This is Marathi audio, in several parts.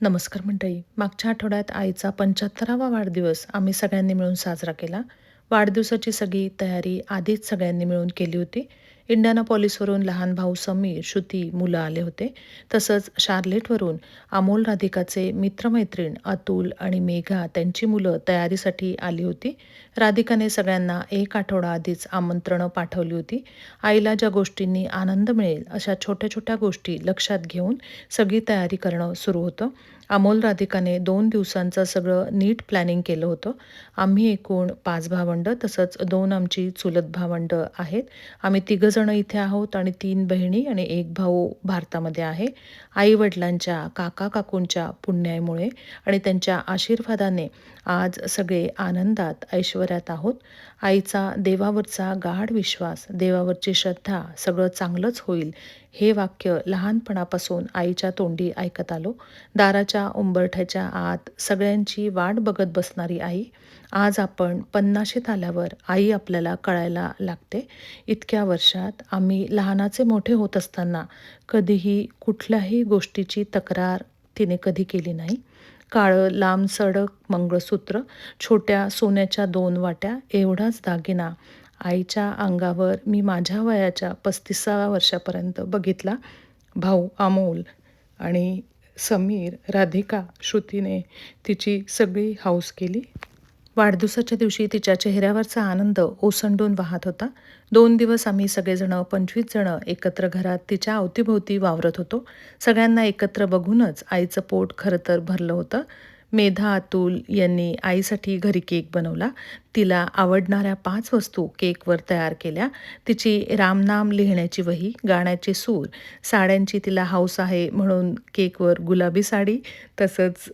नमस्कार मंडळी. मागच्या आठवड्यात आईचा 75वा वाढदिवस आम्ही सगळ्यांनी मिळून साजरा केला. वाढदिवसाची सगळी तयारी आधीच सगळ्यांनी मिळून केली होती. इंडियानापॉलिसवरून लहान भाऊ समीर, श्रुती, मुलं आले होते. तसंच शार्लेटवरून अमोल, राधिकाचे मित्रमैत्रीण अतुल आणि मेघा त्यांची मुलं तयारीसाठी आली होती. राधिकाने सगळ्यांना एक आठवडा आधीच आमंत्रणं पाठवली होती. आईला ज्या गोष्टींनी आनंद मिळेल अशा छोट्या-छोट्या गोष्टी लक्षात घेऊन सगळी तयारी करणं सुरू होतं. अमोल, राधिकाने 2 दिवसांचं सगळं नीट प्लॅनिंग केलं होतं. आम्ही एकूण 5 भावंडं तसंच 2 आमची चुलत भावंडं आहेत. आम्ही तिघं जण इथे आहोत आणि 3 बहिणी आणि 1 भाऊ भारतामध्ये आहे. आई-वडिलांच्या, काका-काकूंच्या पुण्याईमुळे आणि त्यांच्या आशीर्वादाने आज सगळे आनंदात, ऐश्वर्यात आहोत. आईचा देवावरचा गाढ विश्वास, देवावरची श्रद्धा, सगळं चांगलंच होईल, हे वाक्य लहानपणापासून आईच्या तोंडी ऐकत आलो. दाराच्या उंबरठ्याच्या आत सगळ्यांची वाट बघत बसणारी आई. आज आपण 50शीत आल्यावर आई आपल्याला कळायला लागते. इतक्या वर्षात आम्ही लहानाचे मोठे होत असताना कधीही कुठल्याही गोष्टीची तक्रार तिने कधी केली नाही. काळं लांबसडक मंगळसूत्र, छोट्या सोन्याच्या 2 वाट्या, एवढाच दागिना आईच्या अंगावर मी माझ्या वयाच्या 35व्या वर्षापर्यंत बघितला. भाऊ अमोल आणि समीर, राधिका, श्रुतीने तिची सगळी हौस केली. वाढदिवसाच्या दिवशी तिच्या चेहऱ्यावरचा आनंद ओसंडून वाहत होता. 2 दिवस आम्ही सगळेजणं 25 जणं एकत्र घरात तिच्या अवतीभोवती वावरत होतो. सगळ्यांना एकत्र बघूनच आईचं पोट खरं तर भरलं होतं. मेधा, अतुल यांनी आईसाठी घरी केक बनवला. तिला आवडणाऱ्या 5 वस्तू केकवर तयार केल्या. तिची रामनाम लिहिण्याची वही, गाण्याचे सूर, साड्यांची तिला हौस आहे म्हणून केकवर गुलाबी साडी, तसंच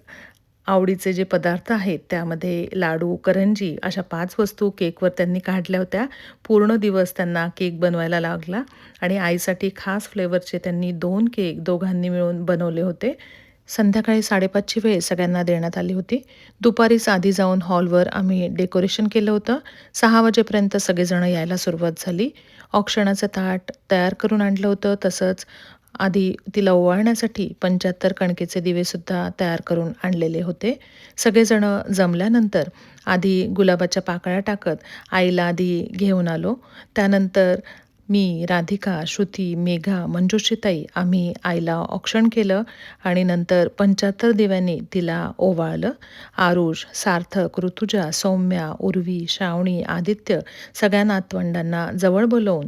आवडीचे जे पदार्थ आहेत त्यामध्ये लाडू, करंजी अशा 5 वस्तू केकवर त्यांनी काढल्या होत्या. पूर्ण दिवस त्यांना केक बनवायला लागला आणि आईसाठी खास फ्लेवरचे त्यांनी 2 केक दोघांनी मिळून बनवले होते. संध्याकाळी 5:30ची वेळ सगळ्यांना देण्यात आली होती. दुपारीच आधी जाऊन हॉलवर आम्ही डेकोरेशन केलं होतं. 6 वाजेपर्यंत सगळेजण यायला सुरुवात झाली. औक्षणाचं ताट तयार करून आणलं होतं. तसंच आधी तिला ओवाळण्यासाठी 75 कणकेचे दिवेसुद्धा तयार करून आणलेले होते. सगळेजणं जमल्यानंतर आधी गुलाबाच्या पाकळ्या टाकत आईला आधी घेऊन आलो. त्यानंतर मी, राधिका, श्रुती, मेघा, मंजुश्रीताई आम्ही आईला औक्षण केलं आणि नंतर 75 दिव्यांनी तिला ओवाळलं. आरुष, सार्थक, ऋतुजा, सौम्या, उर्वी, श्रावणी, आदित्य सगळ्या नातवंडांना जवळ बोलावून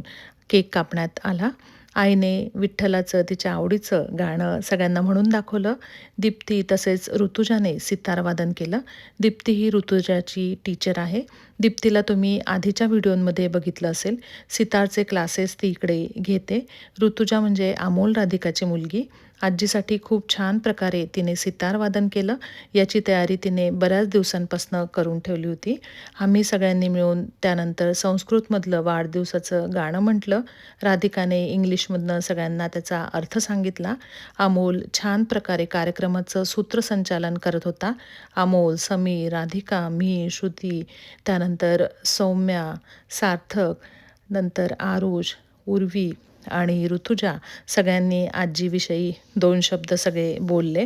केक कापण्यात आला. आईने विठ्ठलाचं तिच्या आवडीचं गाणं सगळ्यांना म्हणून दाखवलं. दीप्ती तसेच ऋतुजाने सितारवादन केलं. दीप्ती ही ऋतुजाची टीचर आहे. दीप्तीला तुम्ही आधीच्या व्हिडिओमध्ये बघितलं असेल. सितारचे क्लासेस ती इकडे घेते. ऋतुजा म्हणजे अमोल, राधिकाची मुलगी. आजीसाठी खूप छान प्रकारे तिने सितारवादन केलं. याची तयारी तिने बऱ्याच दिवसांपासून करून ठेवली होती. आम्ही सगळ्यांनी मिळून त्यानंतर संस्कृतमधलं वाढदिवसाचं गाणं म्हटलं. राधिकाने इंग्लिशमधनं सगळ्यांना त्याचा अर्थ सांगितला. अमोल छान प्रकारे कार्यक्रमाचं सूत्रसंचालन करत होता. अमोल, समीर, राधिका, मी, श्रुती, त्यानंतर सौम्या, सार्थक, नंतर आरुष, उर्वी आणि ऋतुजा सगळ्यांनी आजीविषयी 2 शब्द सगळे बोलले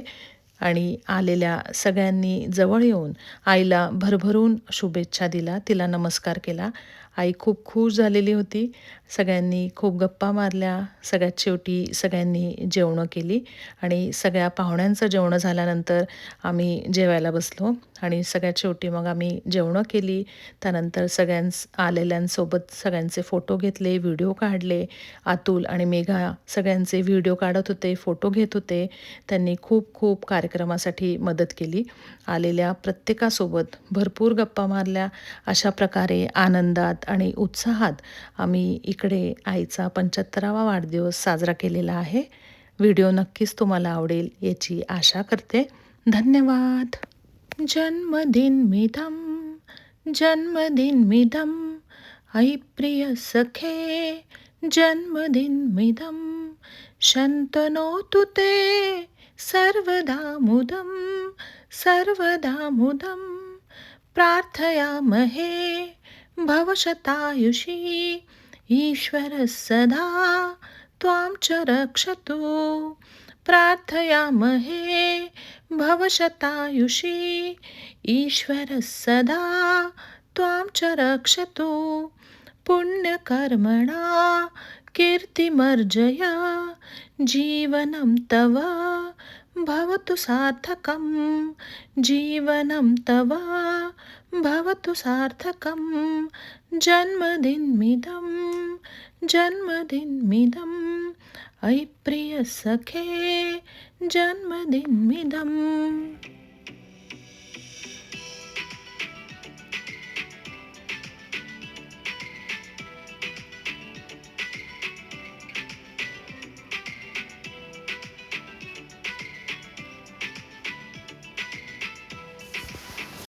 आणि आलेल्या सगळ्यांनी जवळ येऊन आईला भरभरून शुभेच्छा दिल्या. तिला नमस्कार केला. आई खूप खुश झालेली होती. सगळ्यांनी खूप गप्पा मारल्या. सगळ्यात शेवटी सगळ्यांनी जेवणं केली आणि सगळ्या पाहुण्यांचं जेवणं झाल्यानंतर आम्ही जेवायला बसलो आणि सगळ्यात शेवटी मग आम्ही जेवणं केली. त्यानंतर आलेल्यांसोबत सगळ्यांचे फोटो घेतले, व्हिडिओ काढले. अतुल आणि मेघा सगळ्यांचे व्हिडिओ काढत होते, फोटो घेत होते. त्यांनी खूप खूप कार्यक्रमासाठी मदत केली. आलेल्या प्रत्येकासोबत भरपूर गप्पा मारल्या. अशा प्रकारे आनंदात आणि उत्साहात आम्ही इकडे आईचा 75वा वाढदिवस साजरा केलेला आहे. व्हिडिओ नक्कीच तुम्हाला आवडेल याची आशा करते. धन्यवाद. जन्मदिनमिदं जन्मदिनमिदं ऐ प्रिय सखे जन्मदिनमिदं शन्तनोतु ते सर्वदा मुदं प्रार्थयामहे भवशतायुषी ईश्वरः सदा त्वां च रक्षतु प्रार्थयामहे भवशतायुषी ईश्वरः सदा त्वां च रक्षतु पुण्यकर्मणा कीर्तिमर्जय जीवनं तव भवतु सार्थकं जीवनं तव भवतु सार्थकं जन्मदिनमिदं जन्मदिनमिदम् अयि प्रियसखे जन्मदिनमिदम्.